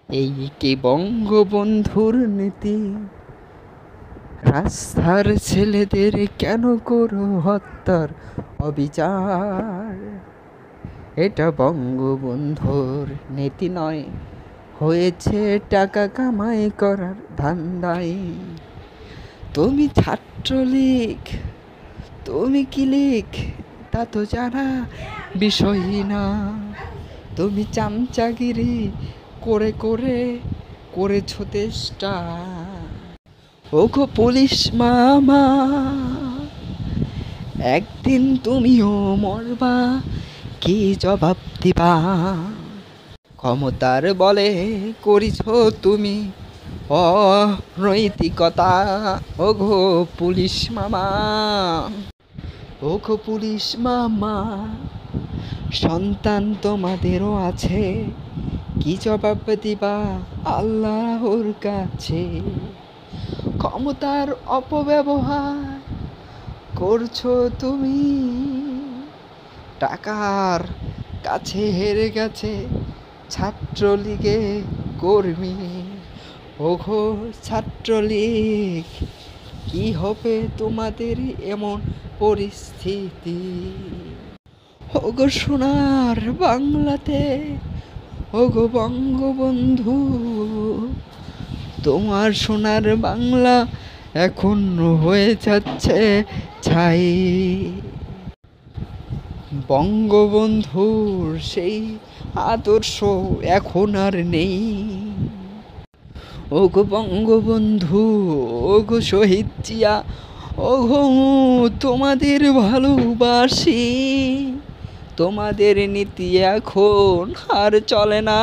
এই কি বঙ্গবন্ধুর নীতি? রাস্তার ছেলেদের কেন করো হত্যার অবিচার? এটা বঙ্গবন্ধুর নীতি নয়, হয়েছে টাকা কামাই করার ধান্দায়। তুমি ছাত্রলীগ, তুমি কি লীগ তা তো জানা বিষয় না। তুমি চামচাগিরি করে করে করেছো চেষ্টা। ওগো পুলিশ মামা, একদিন তুমিও মরবা, কি জবাব দিবা? ক্ষমতার বলে করিছ তুমি অনৈতিকতা। ওগো পুলিশ মামা, ওগো পুলিশ মামা, সন্তান তোমাদেরও আছে, কি জবাব দিবা আল্লাহর কাছে? ক্ষমতার অপব্যবহার করছো তুমি, টাকার কাছে হেরে গেছে ছাত্রলীগে কর্মী। ওগো ছাত্রলীগ, কি হবে তোমাদের এমন পরিস্থিতি? ওগো সোনার বাংলাতে, ওগো বঙ্গবন্ধু, তোমার সোনার বাংলা এখন হয়ে যাচ্ছে ছাই। বঙ্গবন্ধুর সেই আদর্শ এখন আর নেই। ওগো বঙ্গবন্ধু, ওগো শহীদ জিয়া, ওগো তোমাদের ভালোবাসি, তোমাদের নীতি এখন আর চলে না।